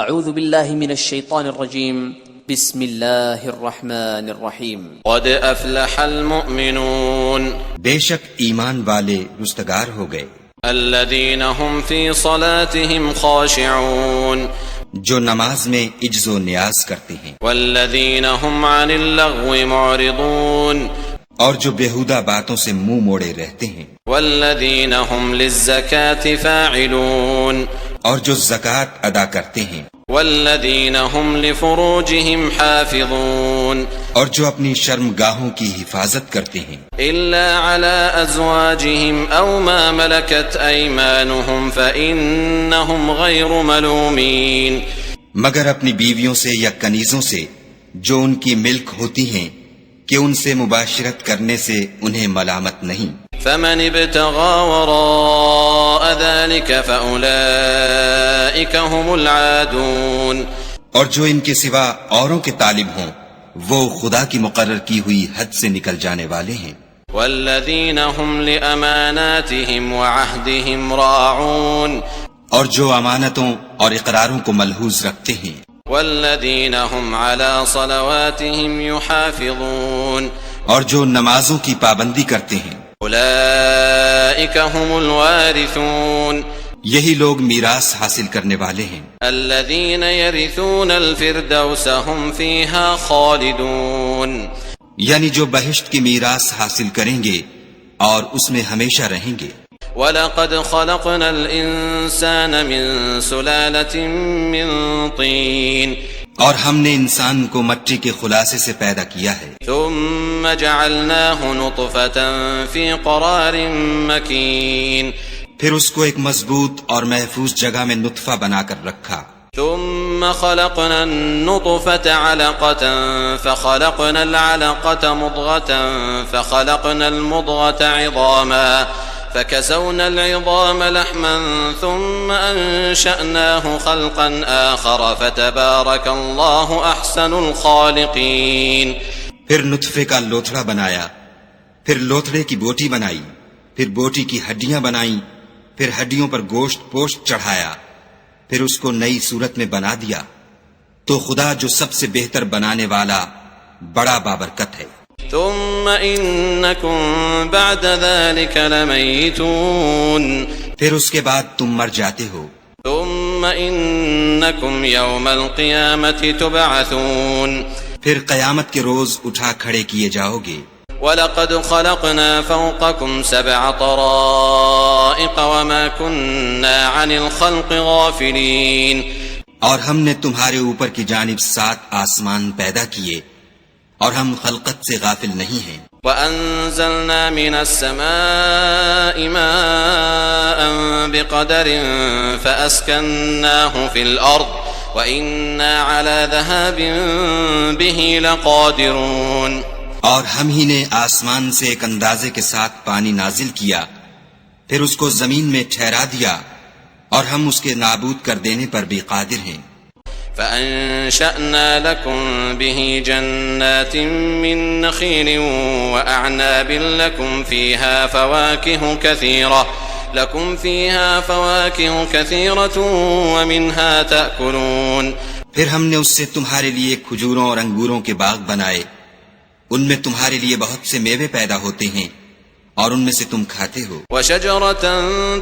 اعوذ باللہ من الشیطان الرجیم بسم اللہ الرحمن الرحیم قد افلح المؤمنون بے شک ایمان والے رستگار ہو گئے، الذين هم في صلاتهم خاشعون جو نماز میں عجز و نیاز کرتے ہیں، والذين هم عن اللغو معرضون اور جو بیہودہ باتوں سے منہ موڑے رہتے ہیں، والذين هم للزكاة فاعلون اور جو زکوٰۃ ادا کرتے ہیں، والذين هم لفروجهم حافظون اور جو اپنی شرمگاہوں کی حفاظت کرتے ہیں، إلا على أزواجهم أو ما ملكت أيمانهم فإنهم غير ملومين مگر اپنی بیویوں سے یا کنیزوں سے جو ان کی ملک ہوتی ہیں کہ ان سے مباشرت کرنے سے انہیں ملامت نہیں۔ فمن ابتغى وراء ذلك فأولئك هم العادون اور جو ان کے سوا اوروں کے طالب ہوں وہ خدا کی مقرر کی ہوئی حد سے نکل جانے والے ہیں۔ والذين هم لأماناتهم وعهدهم راعون اور جو امانتوں اور اقراروں کو ملحوظ رکھتے ہیں، والذين هم على صلواتهم يحافظون اور جو نمازوں کی پابندی کرتے ہیں، أولئك هم الوارثون یہی لوگ میراث حاصل کرنے والے ہیں، الذين يرثون الفردوس هم فيها خالدون یعنی جو بہشت کی میراث حاصل کریں گے اور اس میں ہمیشہ رہیں گے۔ وَلَقَدْ خَلَقْنَا الْإِنسَانَ مِن سُلَالَةٍ مِّن طِينٍ اور ہم نے انسان کو مٹی کے خلاصے سے پیدا کیا ہے، ثُمَّ جَعَلْنَاهُ نُطْفَةً فِي قَرَارٍ مَّكِينٍ پھر اس کو ایک مضبوط اور محفوظ جگہ میں نطفہ بنا کر رکھا، ثُمَّ خَلَقْنَا النُّطْفَةَ عَلَقَةً فَخَلَقْنَا الْعَلَقَةَ مُضْغَةً فَخَلَقْنَا الْمُضْغَةَ عِظَامًا فكسونا العظام لحما ثم أنشأناه خلقا آخر فتبارك الله أحسن الخالقين پھر نطفے کا لوتھڑا بنایا، پھر لوتھڑے کی بوٹی بنائی، پھر بوٹی کی ہڈیاں بنائیں، پھر ہڈیوں پر گوشت پوشت چڑھایا، پھر اس کو نئی صورت میں بنا دیا، تو خدا جو سب سے بہتر بنانے والا بڑا بابرکت ہے۔ ثم إنكم بعد ذلك لميتون پھر اس کے بعد تم مر جاتے ہو، ثم إنكم يوم القيامة تبعثون پھر قیامت کے روز اٹھا کھڑے کیے جاؤ گے۔ وَلَقَدْ خَلَقْنَا فَوْقَكُمْ 7 طَرَائِقَ وَمَا كُنَّا عَنِ الْخَلْقِ غَافِلِينَ اور ہم نے تمہارے اوپر کی جانب 7 آسمان پیدا کیے اور ہم خلقت سے غافل نہیں ہیں۔ وَأَنزَلْنَا مِنَ السَّمَاءِ مَاءً بِقَدَرٍ فَأَسْكَنَّاهُ فِي الْأَرْضِ وَإِنَّا عَلَى ذَهَابٍ بِهِ لَقَادِرُونَ اور ہم ہی نے آسمان سے ایک اندازے کے ساتھ پانی نازل کیا، پھر اس کو زمین میں ٹھہرا دیا اور ہم اس کے نابود کر دینے پر بھی قادر ہیں۔ فأنشأنا لكم به جنات من نخيل وأعناب لكم فيها فواكه كثيرة ومنها تأكلون پھر ہم نے اس سے تمہارے لیے کھجوروں اور انگوروں کے باغ بنائے، ان میں تمہارے لیے بہت سے میوے پیدا ہوتے ہیں اور ان میں سے تم کھاتے ہو۔ وَشَجَرَةً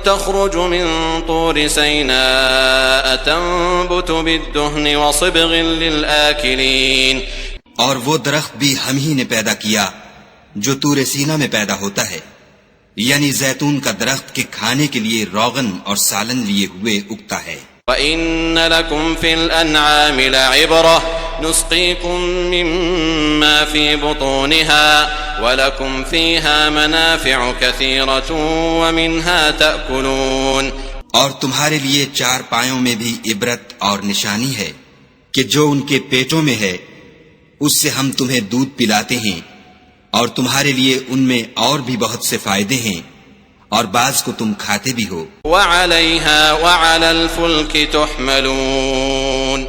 تَخْرُجُ مِن طُورِ سَيْنَاءَ تَنبُتُ بِالدُّهْنِ وَصِبْغٍ لِلْآكِلِينَ اور وہ درخت بھی ہم ہی نے پیدا کیا جو طور سینا میں پیدا ہوتا ہے، یعنی زیتون کا درخت کے کھانے کے لیے روغن اور سالن لیے ہوئے اگتا ہے۔ وَإِنَّ لَكُمْ فِي الْأَنْعَامِ لَعِبْرَةً نُسْقِيكُم مِّمَّا فِي بُطُونِهَا وَلَكُمْ فِيهَا مَنَافِعُ كَثِيرَةٌ وَمِنْهَا تَأْكُلُونَ اور تمہارے لیے 4 پایوں میں بھی عبرت اور نشانی ہے کہ جو ان کے پیٹوں میں ہے اس سے ہم تمہیں دودھ پلاتے ہیں، اور تمہارے لیے ان میں اور بھی بہت سے فائدے ہیں اور بعض کو تم کھاتے بھی ہو۔ وَعَلَيْهَا وَعَلَى الْفُلْكِ تُحْمَلُونَ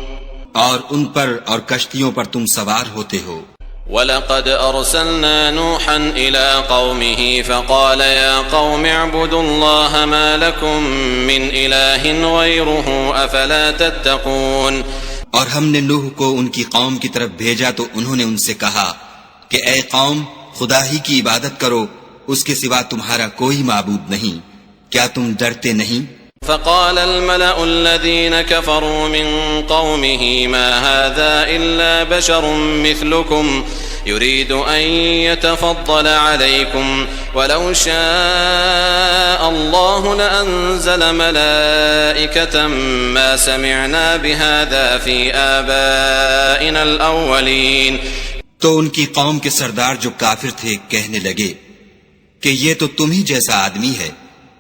اور ان پر اور کشتیوں پر تم سوار ہوتے ہو۔ وَلَقَدْ أَرْسَلْنَا نُوحًا إِلَىٰ قَوْمِهِ فَقَالَ يَا قَوْمِ اعْبُدُوا اللَّهَ مَا لَكُم مِّنْ إِلَٰهٍ غَيْرُهُ أَفَلَا تَتَّقُونَ۔ اور ہم نے نوح کو ان کی قوم کی طرف بھیجا تو انہوں نے ان سے کہا کہ اے قوم، خدا ہی کی عبادت کرو، اس کے سوا تمہارا کوئی معبود نہیں، کیا تم ڈرتے نہیں؟ فقال الملأ الذين كفروا من قومه ما هذا إلا بشر مثلكم يريد أن يتفضل عليكم ولو شاء الله لأنزل ملائكة ما سمعنا بهذا في آبائنا الأولين۔ تو ان کی قوم کے سردار جو کافر تھے کہنے لگے کہ یہ تو تم ہی جیسا آدمی ہے،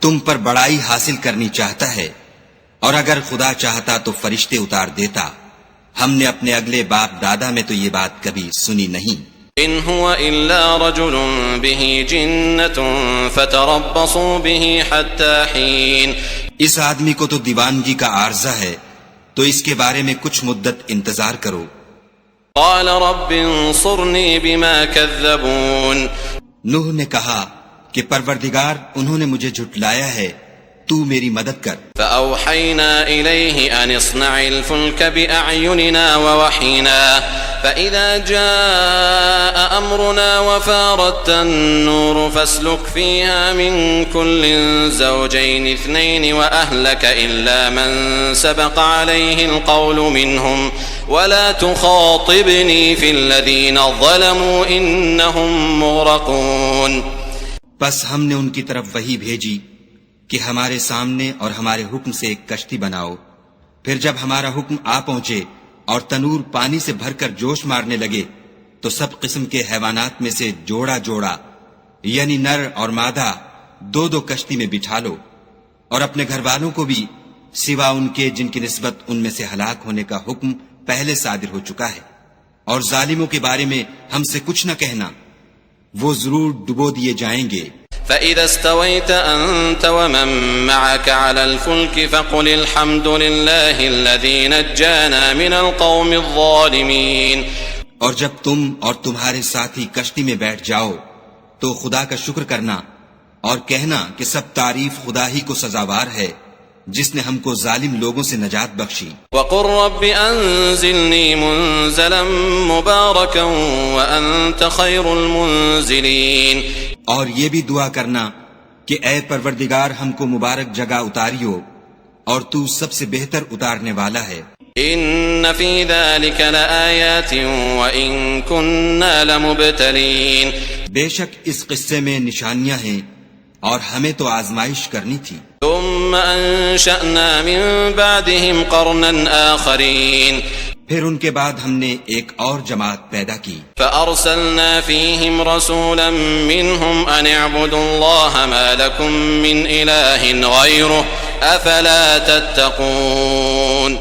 تم پر بڑائی حاصل کرنی چاہتا ہے، اور اگر خدا چاہتا تو فرشتے اتار دیتا، ہم نے اپنے اگلے باپ دادا میں تو یہ بات کبھی سنی نہیں۔ ان هو الا رجل به جنة فتربصوا به حتى حين۔ اس آدمی کو تو دیوانگی کا عارضہ ہے، تو اس کے بارے میں کچھ مدت انتظار کرو۔ قال رب انصرني بما كذبون۔ نوح نے کہا کہ پروردگار، انہوں نے مجھے جھٹلایا ہے، تو میری مدد کر۔ فأوحينا إليه أن اصنع الفلك بأعيننا ووحينا فإذا جاء أمرنا وفارت النور فاسلك فيها من كل زوجين اثنين وأهلك إلا من سبق عليه القول منهم ولا تخاطبني في الذين ظلموا إنهم مغرقون۔ بس ہم نے ان کی طرف وحی بھیجی کہ ہمارے سامنے اور ہمارے حکم سے ایک کشتی بناؤ، پھر جب ہمارا حکم آ پہنچے اور تنور پانی سے بھر کر جوش مارنے لگے تو سب قسم کے حیوانات میں سے جوڑا جوڑا، یعنی نر اور مادہ، دو دو کشتی میں بٹھا لو، اور اپنے گھر والوں کو بھی سوا ان کے جن کی نسبت ان میں سے ہلاک ہونے کا حکم پہلے صادر ہو چکا ہے، اور ظالموں کے بارے میں ہم سے کچھ نہ کہنا، وہ ضرور ڈبو دیے جائیں گے۔ فإذا استويت أنت ومن معك على الفلك فقل الحمد لله الذي نجانا من القوم الظالمين۔ اور جب تم اور تمہارے ساتھی کشتی میں بیٹھ جاؤ تو خدا کا شکر کرنا اور کہنا کہ سب تعریف خدا ہی کو سزاوار ہے جس نے ہم کو ظالم لوگوں سے نجات بخشی۔ وقل رب انزلني منزلا مباركا وأنت خير المنزلين۔ اور یہ بھی دعا کرنا کہ اے پروردگار ہم کو مبارک جگہ اتاریو اور تو سب سے بہتر اتارنے والا ہے۔ ان في ذلك لآيات وإن كنا لمبتلين۔ بے شک اس قصے میں نشانیاں ہیں اور ہمیں تو آزمائش کرنی تھی۔ ثم انشأنا من بعدهم قرنا آخرين۔ پھر ان کے بعد ہم نے ایک اور جماعت پیدا کی۔ فأرسلنا فيهم رسولا منهم أن اعبدوا الله ما لكم من إله غيره أفلا تتقون۔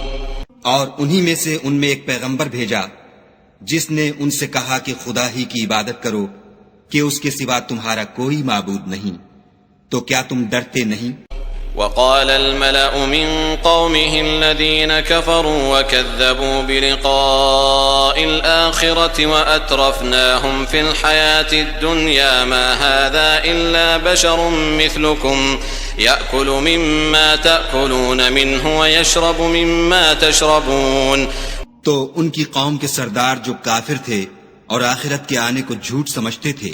اور انہی میں سے ان میں ایک پیغمبر بھیجا جس نے ان سے کہا کہ خدا ہی کی عبادت کرو کہ اس کے سوا تمہارا کوئی معبود نہیں، تو کیا تم ڈرتے نہیں؟ وقال الملأ من قومه الذين كفروا وكذبوا بلقاء الآخرة وأترفناهم في الحياة الدنيا ما هذا إلا بشر مثلكم يأكل مما تأكلون منه ويشرب مما تشربون۔ تو ان کی قوم کے سردار جو کافر تھے اور آخرت کے آنے کو جھوٹ سمجھتے تھے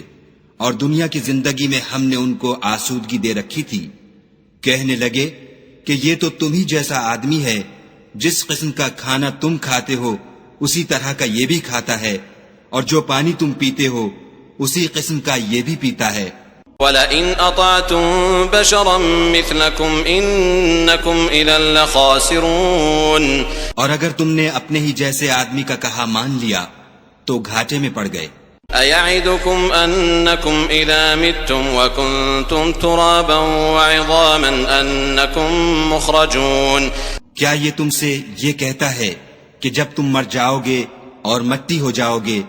اور دنیا کی زندگی میں ہم نے ان کو آسودگی دے رکھی تھی، کہنے لگے کہ یہ تو تم ہی جیسا آدمی ہے، جس قسم کا کھانا تم کھاتے ہو اسی طرح کا یہ بھی کھاتا ہے، اور جو پانی تم پیتے ہو اسی قسم کا یہ بھی پیتا ہے۔ وَلَئِنْ أَطَعْتُمْ بَشَرًا مِثْلَكُمْ إِنَّكُمْ إِذًا لَخَاسِرُونَ۔ اور اگر تم نے اپنے ہی جیسے آدمی کا کہا مان لیا تو گھاٹے میں پڑ گئے۔ أَيَعِدُكُمْ أَنَّكُمْ إِذَا مِتُّمْ وَكُنْتُمْ تُرَابًا وَعِظَامًا أَنَّكُمْ مُخْرَجُونَ۔ کیا یہ تم سے یہ کہتا ہے کہ جب تم مر جاؤ گے اور مٹی ہو جاؤ گے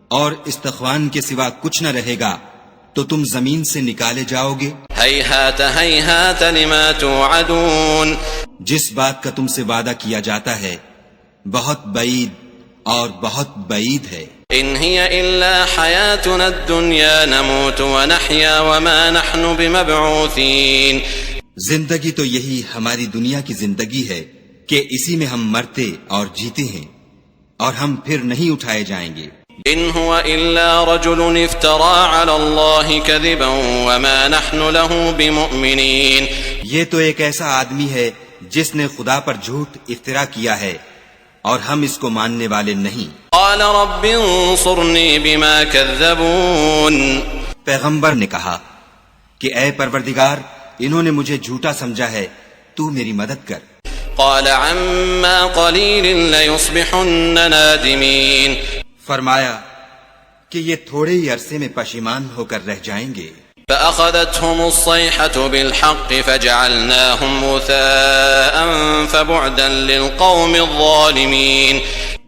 اور استخوان کے سوا کچھ نہ رہے گا تو تم زمین سے نکالے جاؤ گے؟ هَيْهَاتَ هَيْهَاتَ لِمَا تُوعَدُونَ۔ جس بات کا تم سے وعدہ کیا جاتا ہے بہت بعید اور بہت بعید ہے۔ إن هي إلا حياتنا الدنيا نموت ونحيا وما نحن بمبعوثين۔ زندگی تو یہی ہماری دنیا کی زندگی ہے کہ اسی میں ہم مرتے اور جیتے ہیں، اور ہم پھر نہیں اٹھائے جائیں گے۔ إن هو إلا رجل افترى على الله كذبا وما نحن له بمؤمنين۔ یہ تو ایک ایسا آدمی ہے جس نے خدا پر جھوٹ افترا کیا ہے، اور ہم اس کو ماننے والے نہیں۔ قال رب انصرني بما كذبون۔ پیغمبر نے کہا کہ اے پروردگار، انہوں نے مجھے جھوٹا سمجھا ہے، تو میری مدد کر۔ قال عما قليل ليصبحن نادمين۔ فرمایا کہ یہ تھوڑے ہی عرصے میں پشیمان ہو کر رہ جائیں گے۔ فأخذتهم الصيحة بالحق فجعلناهم غثاء فبعدا للقوم الظالمين۔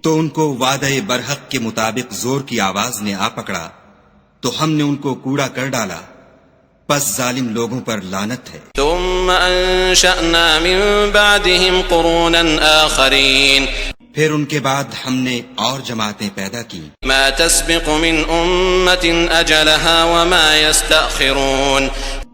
تو ان کو وعدہ برحق کے مطابق زور کی آواز نے آ پکڑا تو ہم نے ان کو کوڑا کر ڈالا، پس ظالم لوگوں پر لعنت ہے۔ ثم أنشأنا من بعدهم قرونا آخرين۔ پھر ان کے بعد ہم نے اور جماعتیں پیدا کی۔ ما تسبق من أمة أجلها وما يستأخرون۔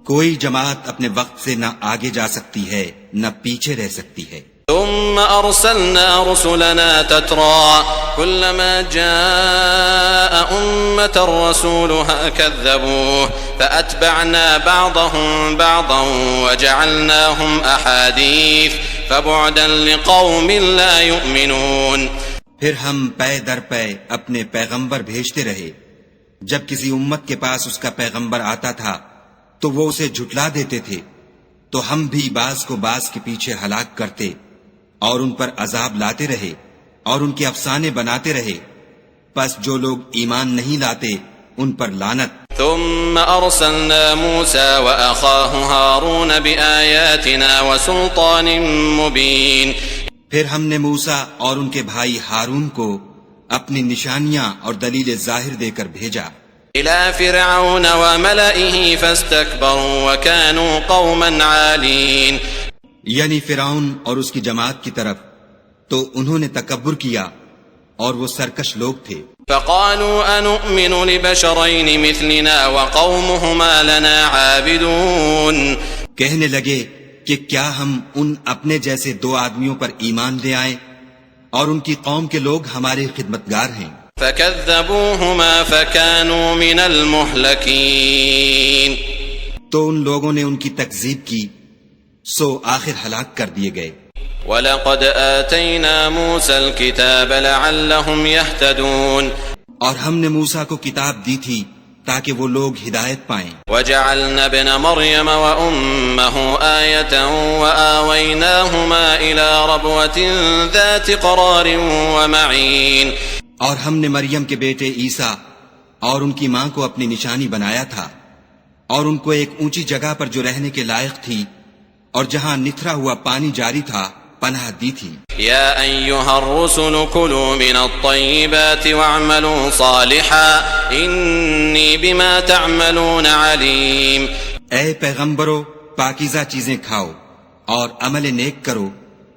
کوئی جماعت اپنے وقت سے نہ آگے جا سکتی ہے نہ پیچھے رہ سکتی ہے۔ ثم أرسلنا رسلنا تترى كلما جاء أمة رسولها كذبوه فأتبعنا بعضهم بعضا وجعلناهم أحاديث فبعدا لقوم لا يؤمنون۔ پھر ہم پے در پے اپنے پیغمبر بھیجتے رہے، جب کسی امت کے پاس اس کا پیغمبر آتا تھا تو وہ اسے جھٹلا دیتے تھے، تو ہم بھی بعض کو بعض کے پیچھے ہلاک کرتے اور ان پر عذاب لاتے رہے اور ان کے افسانے بناتے رہے، پس جو لوگ ایمان نہیں لاتے ان پر لعنت۔ ثم أرسلنا موسى وأخاه هارون بآياتنا وسلطان مبين۔ پھر ہم نے موسیٰ اور ان کے بھائی ہارون کو اپنی نشانیاں اور دلیل ظاہر دے کر بھیجا۔ إلى فرعون وملئه فاستكبروا وكانوا قوما عالين۔ یعنی فرعون اور اس کی جماعت کی طرف، تو انہوں نے تکبر کیا اور وہ سرکش لوگ تھے۔ فقالوا أنؤمن لبشرين مثلنا وقومهما لنا عابدون۔ کہنے لگے کہ کیا ہم ان اپنے جیسے دو آدمیوں پر ایمان لے آئیں اور ان کی قوم کے لوگ ہمارے خدمتگار ہیں۔ فكذبوهما فكانوا من المهلكين۔ تو ان لوگوں نے ان کی تکذیب کی، سو آخر ہلاک کر دیے گئے۔ وَلَقَدْ آتَيْنَا مُوسَى الْكِتَابَ لَعَلَّهُمْ يَهْتَدُونَ۔ اور ہم نے موسیٰ کو کتاب دی تھی تاکہ وہ لوگ ہدایت پائیں۔ وَجَعَلْنَا ابْنَ مَرْيَمَ وَأُمَّهُ آيَةً وَآوَيْنَاهُمَا إِلَى رَبْوَةٍ ذَاتِ قَرَارٍ وَمَعِينٍ۔ اور ہم نے مریم کے بیٹے عیسیٰ اور ان کی ماں کو اپنی نشانی بنایا تھا، اور ان کو ایک اونچی جگہ پر جو رہنے کے لائق تھی اور جہاں نتھرا ہوا پانی جاری تھا پناہ دی تھی۔ یا ایھا الرسل کلوا من الطیبات واعملوا صالحا انی بما تعملون علیم۔ اے پیغمبرو، پاکیزہ چیزیں کھاؤ اور عمل نیک کرو،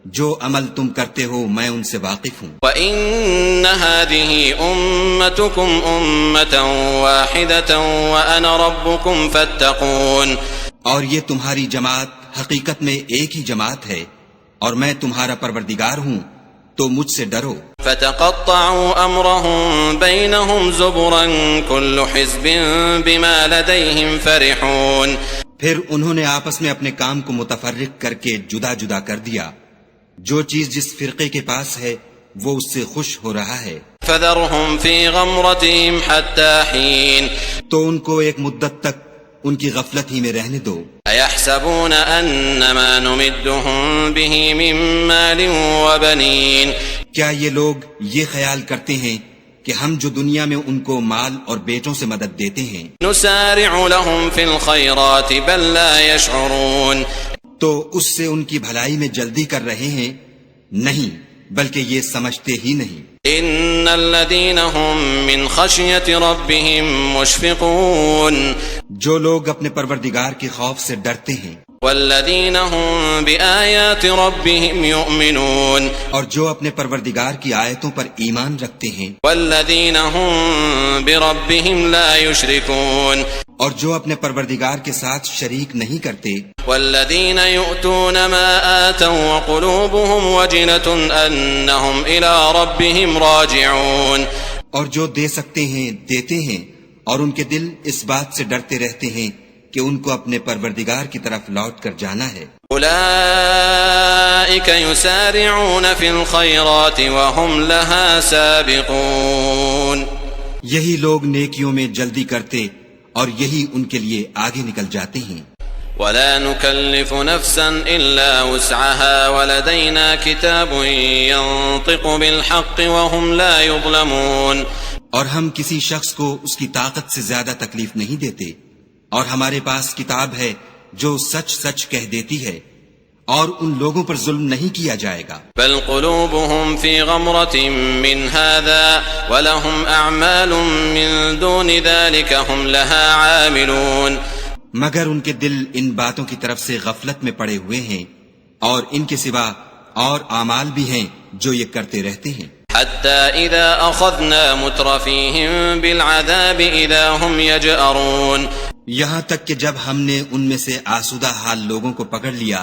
جو عمل تم کرتے ہو میں ان سے واقف ہوں۔ وَإِنَّ هَذِهِ أُمَّتُكُمْ أُمَّةً وَاحِدَةً وَأَنَا رَبُّكُمْ فَاتَّقُونَ۔ اور یہ تمہاری جماعت حقیقت میں ایک ہی جماعت ہے اور میں تمہارا پروردگار ہوں، تو مجھ سے ڈرو۔ فَتَقَطَّعُوا أَمْرَهُمْ بَيْنَهُمْ زُبُرًا كُلُّ حِزْبٍ بِمَا لَدَيْهِمْ فَرِحُونَ۔ پھر انہوں نے آپس میں اپنے کام کو متفرق کر کے جدا جدا کر دیا، جو چیز جس فرقے کے پاس ہے وہ اس سے خوش ہو رہا ہے۔ فَذَرْهُمْ فِي غَمْرَتِهِمْ حَتَّى حِينٍ۔ تو ان کو ایک مدت تک ان کی غفلت ہی میں رہنے دو۔ أَيَحْسَبُونَ أَنَّمَا نُمِدُّهُمْ بِهِ مِن مَّالٍ وَبَنِينَ۔ کیا یہ لوگ یہ خیال کرتے ہیں کہ ہم جو دنیا میں ان کو مال اور بیٹوں سے مدد دیتے ہیں، نُسَارِعُ لَهُمْ فِي الْخَيْرَاتِ بَل لَّا يَشْعُرُونَ، تو اس سے ان کی بھلائی میں جلدی کر رہے ہیں؟ نہیں، بلکہ یہ سمجھتے ہی نہیں۔ إِنَّ الَّذِينَ هُم مِّن خَشْيَةِ رَبِّهِم مُّشْفِقُونَ۔ جو لوگ اپنے پروردگار کے خوف سے ڈرتے ہیں، والذین هم بآیات ربهم یؤمنون، اور جو اپنے پروردگار کی آیتوں پر ایمان رکھتے ہیں، والذین هم بربهم لا یشرکون، اور جو اپنے پروردگار کے ساتھ شریک نہیں کرتے، والذین یؤتون ما آتوا وقلوبهم وجنة انہم الی ربهم راجعون، اور جو دے سکتے ہیں دیتے ہیں، اور ان کے دل اس بات سے ڈرتے رہتے ہیں کہ ان کو اپنے پروردگار کی طرف لوٹ کر جانا ہے۔ اولئک یسارعون فی الخیرات وهم لها سابقون، یہی لوگ نیکیوں میں جلدی کرتے اور یہی ان کے لیے آگے نکل جاتے ہیں۔ ولا نكلف نفسا الا وسعها ولدينا كتاب ينطق بالحق وهم لا يظلمون، اور ہم کسی شخص کو اس کی طاقت سے زیادہ تکلیف نہیں دیتے، اور ہمارے پاس کتاب ہے جو سچ سچ کہہ دیتی ہے، اور ان لوگوں پر ظلم نہیں کیا جائے گا۔ بل قلوبهم في غمرة من هذا ولهم اعمال من دون ذلك هم لها عاملون، مگر ان کے دل ان باتوں کی طرف سے غفلت میں پڑے ہوئے ہیں، اور ان کے سوا اور اعمال بھی ہیں جو یہ کرتے رہتے ہیں۔ حتى اذا اخذنا مترفيهم بالعذاب اذا هم يجأرون، یہاں تک کہ جب ہم نے ان میں سے آسودہ حال لوگوں کو پکڑ لیا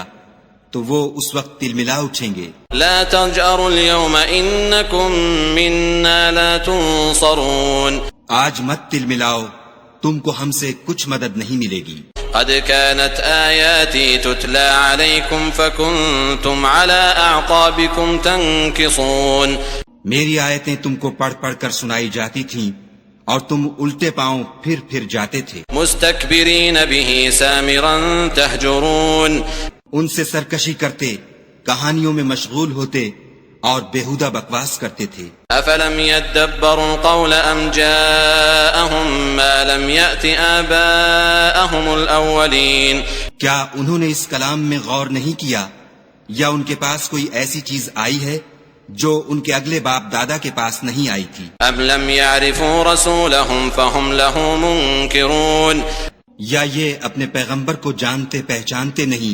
تو وہ اس وقت تلملا اٹھیں گے۔ لا تجأروا اليوم انكم منا لا تنصرون، آج مت تلملاؤ، تم کو ہم سے کچھ مدد نہیں ملے گی۔ قد كانت آياتي تتلى عليكم فكنتم على أعقابكم تنكصون، میری آیتیں تم کو پڑھ پڑھ کر سنائی جاتی تھیں اور تم الٹے پاؤں پھر جاتے تھے۔ مستكبرين به سامرا تهجرون، ان سے سرکشی کرتے، کہانیوں میں مشغول ہوتے اور بیہودہ بکواس کرتے تھے۔ افلم يدبروا القول ام جاءهم ما لم يأت آباءهم الاولین، کیا انہوں نے اس کلام میں غور نہیں کیا، یا ان کے پاس کوئی ایسی چیز آئی ہے جو ان کے اگلے باپ دادا کے پاس نہیں آئی تھی؟ ام لم يعرفوا رسولهم فهم له منکرون، یا یہ اپنے پیغمبر کو جانتے پہچانتے نہیں،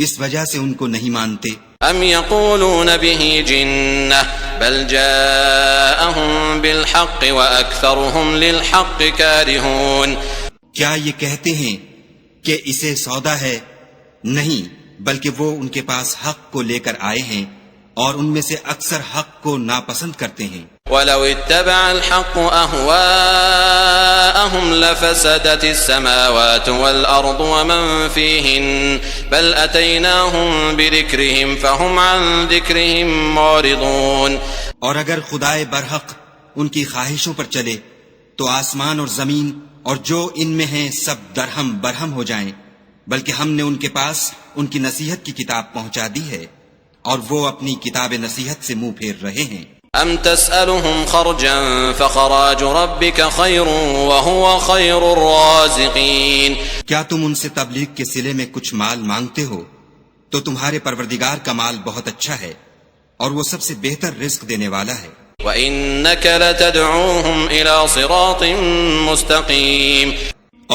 اس وجہ سے ان کو نہیں مانتے۔ ام يقولون به جنة بل جاءهم بالحق واكثرهم للحق كارهون، کیا یہ کہتے ہیں کہ اسے سودا ہے؟ نہیں، بلکہ وہ ان کے پاس حق کو لے کر آئے ہیں اور ان میں سے اکثر حق کو ناپسند کرتے ہیں۔ ولو اتبع الحق أهواءهم لفسدت السماوات والأرض ومن فيهن بل أتيناهم بذكرهم فهم عن ذكرهم معرضون، اور اگر خدائے برحق ان کی خواہشوں پر چلے تو آسمان اور زمین اور جو ان میں ہیں سب درہم برہم ہو جائیں، بلکہ ہم نے ان کے پاس ان کی نصیحت کی کتاب پہنچا دی ہے اور وہ اپنی کتاب نصیحت سے منہ پھیر رہے ہیں۔ ام تسألهم خرجا فخراج ربك خير وهو خير الرازقين، کیا تم ان سے تبلیغ کے صلے میں کچھ مال مانگتے ہو تو تمہارے پروردگار کا مال بہت اچھا ہے اور وہ سب سے بہتر رزق دینے والا ہے۔ وَإِنَّكَ لَتَدْعُوهُمْ إِلَى صِرَاطٍ مُسْتَقِيمٍ،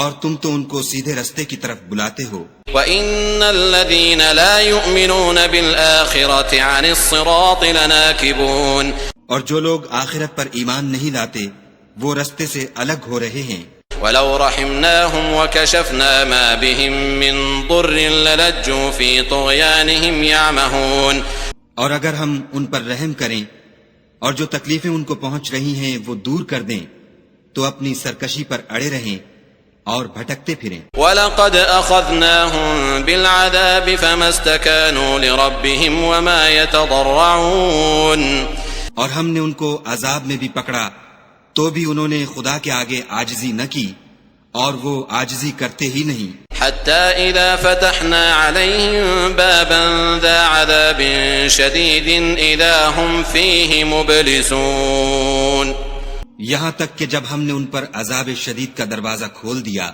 اور تم تو ان کو سیدھے رستے کی طرف بلاتے ہو۔ وَإِنَّ الَّذِينَ لَا يُؤْمِنُونَ بِالْآخِرَةِ عَنِ الصِّرَاطِ لَنَاكِبُونَ، اور جو لوگ آخرت پر ایمان نہیں لاتے وہ رستے سے الگ ہو رہے ہیں۔ وَلَوْ رَحِمْنَاهُمْ وَكَشَفْنَا مَا بِهِمْ مِنْ ضُرٍّ لَلَجُّوا فِي طُغْيَانِهِمْ يَعْمَهُونَ، اور اگر ہم ان پر رحم کریں اور جو تکلیفیں ان کو پہنچ رہی ہیں وہ دور کر دیں تو اپنی سرکشی پر اڑے رہیں اور بھٹکتے پھریں۔ وَلَقَدْ أَخَذْنَاهُمْ بِالْعَذَابِ فَمَا اسْتَكَانُوا لِرَبِّهِمْ وَمَا يَتَضَرَّعُونَ، اور ہم نے ان کو عذاب میں بھی پکڑا تو بھی انہوں نے خدا کے آگے عاجزی نہ کی اور وہ عاجزی کرتے ہی نہیں۔ حتى إذا فتحنا عليهم بابا ذا عذاب شديد إذا هم فيه مبلسون، یہاں تک کہ جب ہم نے ان پر عذاب شدید کا دروازہ کھول دیا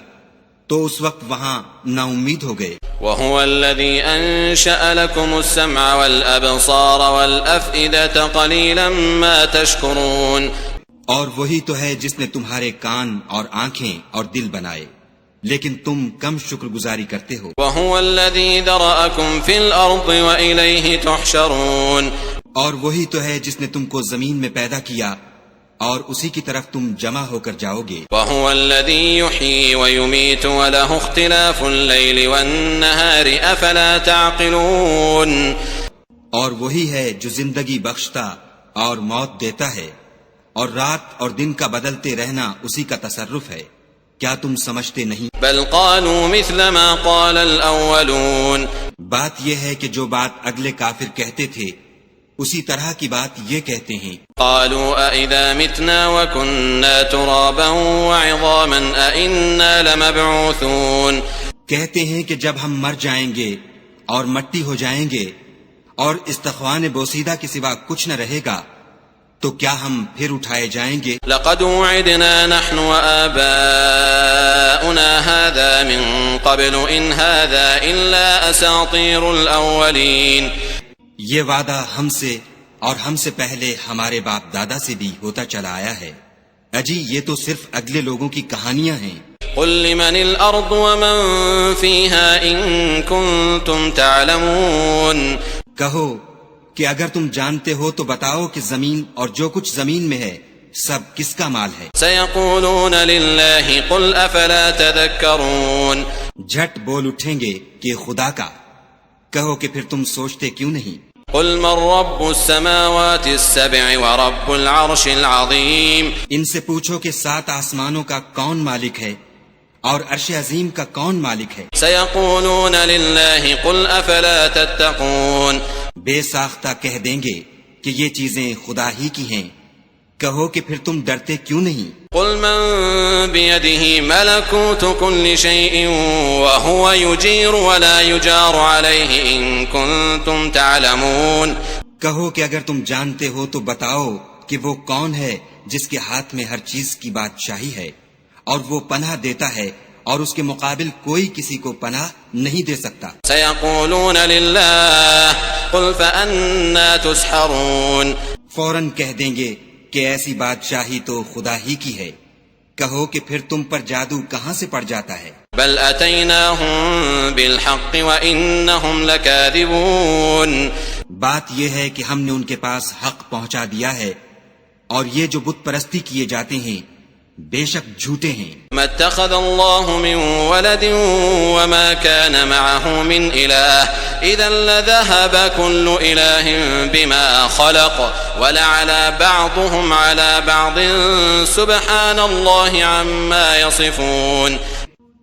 تو اس وقت وہاں نا امید ہو گئے۔ وهو الذي أنشأ لكم السمع والأبصار والأفئدة قليلا ما تشكرون، اور وہی تو ہے جس نے تمہارے کان اور آنکھیں اور دل بنائے، لیکن تم کم شکر گزاری کرتے ہو. وهو الذي ذرأكم في الأرض وإليه تحشرون. اور وہی تو ہے جس نے تم کو زمین میں پیدا کیا اور اسی کی طرف تم جمع ہو کر جاؤ گے. وهو الذي يحيي ويميت وله اختلاف الليل والنهار أفلا تعقلون. اور وہی ہے جو زندگی بخشتا اور موت دیتا ہے اور رات اور دن کا بدلتے رہنا اسی کا تصرف ہے. کیا تم سمجھتے نہیں؟ بل قالوا مثل ما قال الأولون. بات یہ ہے کہ جو بات اگلے کافر کہتے تھے اسی طرح کی بات یہ کہتے ہیں. قالوا أئذا متنا وكنا ترابا وعظاما أئنا لمبعوثون. کہتے ہیں کہ جب ہم مر جائیں گے اور مٹی ہو جائیں گے اور استخوان بوسیدہ کے سوا کچھ نہ رہے گا تو کیا ہم پھر اٹھائے جائیں گے؟ لقد وعدنا نحن وآباؤنا هذا من قبل إن هذا إلا أساطير الأولين. یہ وعدہ ہم سے اور ہم سے پہلے ہمارے باپ دادا سے بھی ہوتا چلا آیا ہے. اجی یہ تو صرف اگلے لوگوں کی کہانیاں ہیں. قل لمن الأرض ومن فيها إن كنتم تعلمون. کہو کہ اگر تم جانتے ہو تو بتاؤ کہ زمین اور جو کچھ زمین میں ہے سب کس کا مال ہے؟ سيقولون لله قل أفلا تذكرون. جھٹ بول اٹھیں گے کہ خدا کا. کہو کہ پھر تم سوچتے کیوں نہیں؟ قل من رب السماوات السبع ورب العرش العظيم. ان سے پوچھو کہ 7 آسمانوں کا کون مالک ہے اور عرش عظیم کا کون مالک ہے؟ سيقولون لله قل أفلا تتقون. بے ساختہ کہہ دیں گے کہ یہ چیزیں خدا ہی کی ہیں. کہو کہ پھر تم ڈرتے کیوں نہیں؟ قل من بيده ملكوت كل شيء وهو يجير ولا يجار عليه إن كنتم تعلمون. کہو کہ اگر تم جانتے ہو تو بتاؤ کہ وہ کون ہے جس کے ہاتھ میں ہر چیز کی بادشاہی ہے اور وہ پناہ دیتا ہے اور اس کے مقابل کوئی کسی کو پناہ نہیں دے سکتا. سيقولون لله قل فأنا تسحرون. فوراً کہہ دیں گے کہ ایسی بادشاہی تو خدا ہی کی ہے. کہو کہ پھر تم پر جادو کہاں سے پڑ جاتا ہے؟ بل أتيناهم بالحق وإنهم لكاذبون. بات یہ ہے کہ ہم نے ان کے پاس حق پہنچا دیا ہے اور یہ جو بت پرستی کیے جاتے ہیں بے شک جھوٹے ہیں. ما اتخذ الله من ولد وما كان معه من إله إذا لذهب كل إله بما خلق ولعلى بعضهم على بعض سبحان الله عما يصفون.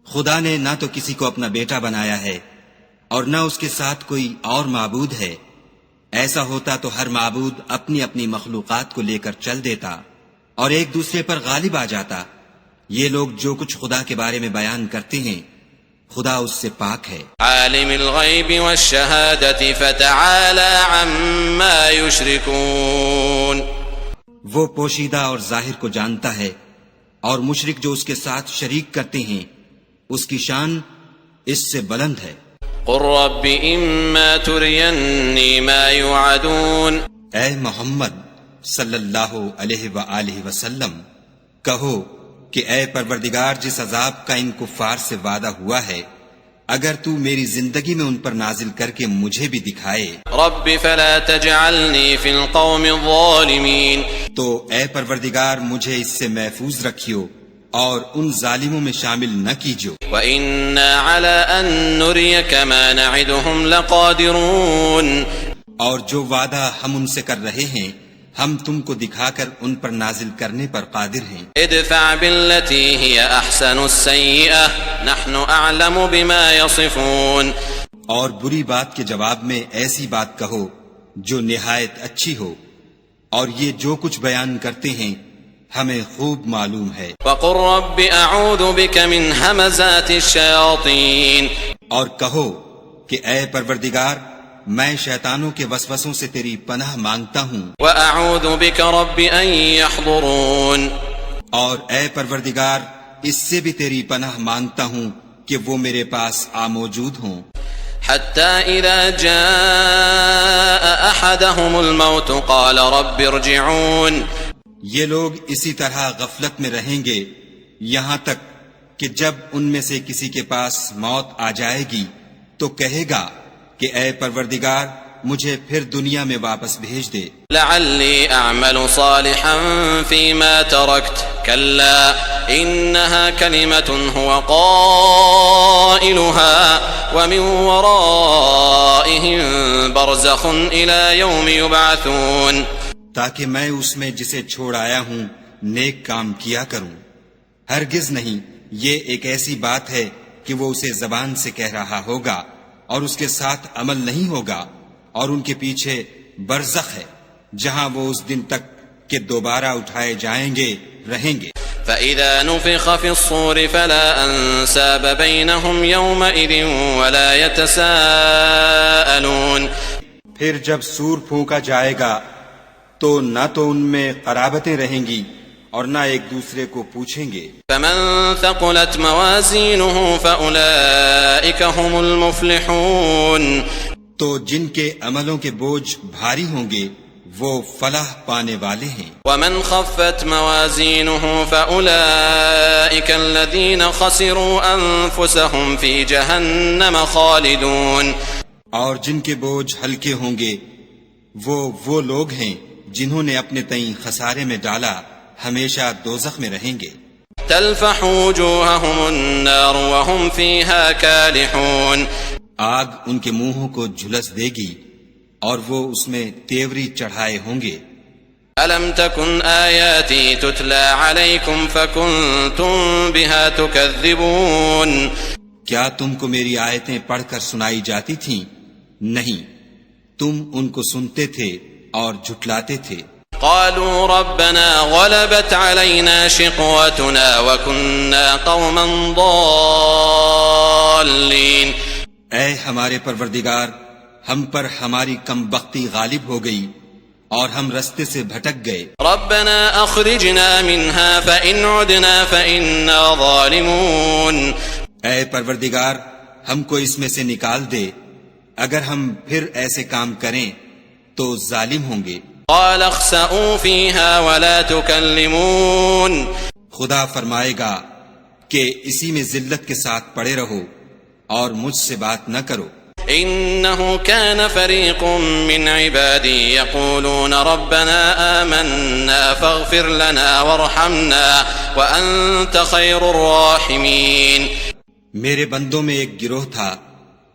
خدا نے نہ تو کسی کو اپنا بیٹا بنایا ہے اور نہ اس کے ساتھ کوئی اور معبود ہے. ایسا ہوتا تو ہر معبود اپنی اپنی مخلوقات کو لے کر چل دیتا اور ایک دوسرے پر غالب آ جاتا. یہ لوگ جو کچھ خدا کے بارے میں بیان کرتے ہیں خدا اس سے پاک ہے. عالم الغیب والشہادة فتعالى عما يشركون. وہ پوشیدہ اور ظاہر کو جانتا ہے اور مشرک جو اس کے ساتھ شریک کرتے ہیں اس کی شان اس سے بلند ہے. قل رب اما ترینی ما یوعدون. اے محمد صلی اللہ علیہ وآلہ وسلم کہو کہ اے پروردگار جس عذاب کا ان کفار سے وعدہ ہوا ہے اگر تو میری زندگی میں ان پر نازل کر کے مجھے بھی دکھائے. رب فلا تجعلنی فی القوم الظالمین. تو اے پروردگار مجھے اس سے محفوظ رکھیو اور ان ظالموں میں شامل نہ کیجو. وَإِنَّا عَلَىٰ أَن نُّرِيَكَ مَا نَعِدُهُمْ لَقَادِرُونَ. اور جو وعدہ ہم ان سے کر رہے ہیں ہم تم کو دکھا کر ان پر نازل کرنے پر قادر ہیں. ادفع بالتي هي احسن السيئة نحن اعلم بما يصفون. اور بری بات کے جواب میں ایسی بات کہو جو نہایت اچھی ہو اور یہ جو کچھ بیان کرتے ہیں ہمیں خوب معلوم ہے. وقل رب اعوذ بك من همزات الشياطين. اور کہو کہ اے پروردگار میں شیطانوں کے وسوسوں سے تیری پناہ مانگتا ہوں. وَأَعُوذُ بِكَ رَبِّ أَن يَحْضُرُونَ. اور اے پروردگار اس سے بھی تیری پناہ مانگتا ہوں کہ وہ میرے پاس موجود ہوں. حَتَّى إِذَا جَاءَ أَحَدَهُمُ الْمَوْتُ قَالَ رَبِّ ارْجِعُونَ. یہ لوگ اسی طرح غفلت میں رہیں گے یہاں تک کہ جب ان میں سے کسی کے پاس موت آ جائے گی تو کہے گا کہ اے پروردگار مجھے پھر دنیا میں واپس بھیج دے، لعلی اعمل صالحا فيما تركت كلا انها كلمة هو قائلها ومن ورائهم برزخ الى يوم يبعثون، تاکہ میں اس میں جسے چھوڑ آیا ہوں نیک کام کیا کروں۔ ہرگز نہیں، یہ ایک ایسی بات ہے کہ وہ اسے زبان سے کہہ رہا ہوگا اور اس کے ساتھ عمل نہیں ہوگا، اور ان کے پیچھے برزخ ہے جہاں وہ اس دن تک کہ دوبارہ اٹھائے جائیں گے رہیں گے۔ فإذا نفخ في الصور فلا أنساب بينهم يومئذ ولا يتساءلون، پھر جب سور پھونکا جائے گا تو نہ تو ان میں قرابتیں رہیں گی اور نہ ایک دوسرے کو پوچھیں گے۔ فمن ثقلت موازينه فأولئك هم المفلحون، تو جن کے عملوں کے بوجھ بھاری ہوں گے وہ فلاح پانے والے ہیں۔ ومن خفت موازينه فأولئك الذين خسروا أنفسهم في جهنم خالدون، اور جن کے بوجھ ہلکے ہوں گے وہ لوگ ہیں جنہوں نے اپنے تئیں خسارے میں ڈالا، ہمیشہ دوزخ میں رہیں گے۔ تلفح وجوههم النار وهم فيها كالحون، آگ ان کے منہوں کو جھلس دے گی اور وہ اس میں تیوری چڑھائے ہوں گے۔ ألم تكن آياتي تتلى عليكم فكنتم بها تكذبون، کیا تم کو میری آیتیں پڑھ کر سنائی جاتی تھیں؟ نہیں، تم ان کو سنتے تھے اور جھٹلاتے تھے۔ قالوا ربنا غلبت علينا شقوتنا وكنا قوما ضالين، اے ہمارے پروردگار ہم پر ہماری کم بختی غالب ہو گئی اور ہم رستے سے بھٹک گئے۔ ربنا اخرجنا منها فإن عدنا فإنا ظالمون، اے پروردگار ہم کو اس میں سے نکال دے، اگر ہم پھر ایسے کام کریں تو ظالم ہوں گے۔ قال اخسئوا فيها ولا تكلمون، خدا فرمائے گا کہ اسی میں ذلت کے ساتھ پڑے رہو اور مجھ سے بات نہ کرو۔ إنه كان فريق من عبادي يقولون ربنا آمنا فاغفر لنا وارحمنا وأنت خير الراحمين، میرے بندوں میں ایک گروہ تھا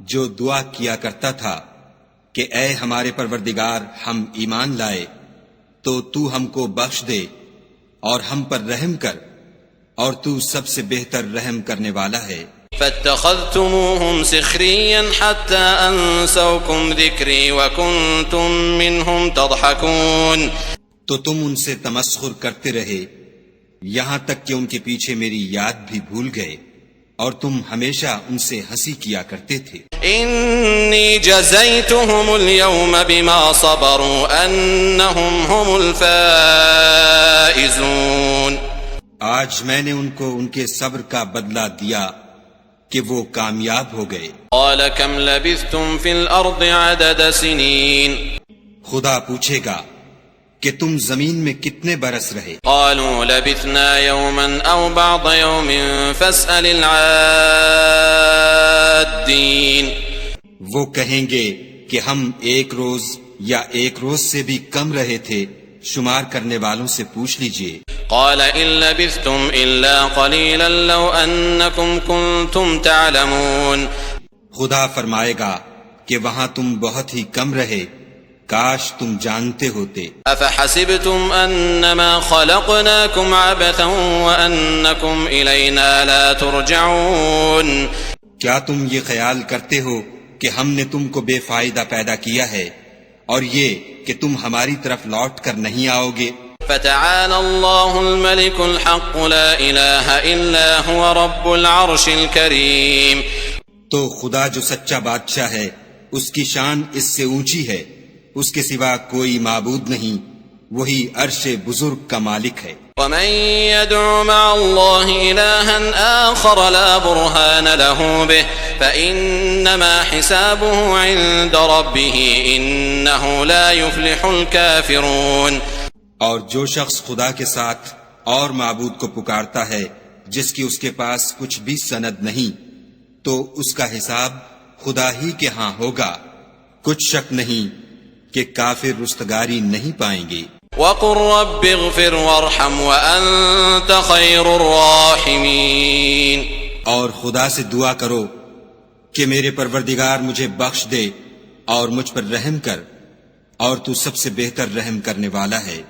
جو دعا کیا کرتا تھا کہ اے ہمارے پروردگار ہم ایمان لائے تو تو ہم کو بخش دے اور ہم پر رحم کر، اور تو سب سے بہتر رحم کرنے والا ہے۔ فاتخذتموهم سخريا حتى أنسوكم ذكري وكنتم منهم تضحكون، تو تم ان سے تمسخر کرتے رہے یہاں تک کہ ان کے پیچھے میری یاد بھی بھول گئے اور تم ہمیشہ ان سے ہنسی کیا کرتے تھے۔ إني جزيتهم اليوم بما صبروا أنهم هم الفائزون، آج میں نے ان کو ان کے صبر کا بدلہ دیا کہ وہ کامیاب ہو گئے۔ قال كم لبثتم في الأرض عدد سنين، خدا پوچھے گا کہ تم زمین میں کتنے برس رہے؟ قالوا لبثنا يوما أو بعض يوم فاسأل العادين، وہ کہیں گے کہ ہم ایک روز یا ایک روز سے بھی کم رہے تھے، شمار کرنے والوں سے پوچھ لیجئے۔ قال إن لبثتم إلا قليلا لو أنكم كنتم تعلمون، خدا فرمائے گا کہ وہاں تم بہت ہی کم رہے، کاش تم جانتے ہوتے۔ أفحسبتم أنما خلقناكم عبثا وأنكم إلينا لا ترجعون، کیا تم یہ خیال کرتے ہو کہ ہم نے تم کو بے فائدہ پیدا کیا ہے اور یہ کہ تم ہماری طرف لوٹ کر نہیں آؤ گے؟ فتعالى الله الملك الحق لا إله إلا هو رب العرش الكريم، تو خدا جو سچا بادشاہ ہے اس کی شان اس سے اونچی ہے، اس کے سوا کوئی معبود نہیں، وہی عرش بزرگ کا مالک ہے۔ ومن يدع مع الله إلها آخر لا برهان له به فإنما حسابه عند ربه إنه لا يفلح الكافرون، اور جو شخص خدا کے ساتھ اور معبود کو پکارتا ہے جس کی اس کے پاس کچھ بھی سند نہیں، تو اس کا حساب خدا ہی کے ہاں ہوگا۔ کچھ شک نہیں کہ کافر رستگاری نہیں پائیں گے۔ وَقُلْ رَبِّ اغْفِرْ وَارْحَمْ وَأَنْتَ خَيْرُ الرَّاحِمِينَ، اور خدا سے دعا کرو کہ میرے پروردگار مجھے بخش دے اور مجھ پر رحم کر، اور تو سب سے بہتر رحم کرنے والا ہے۔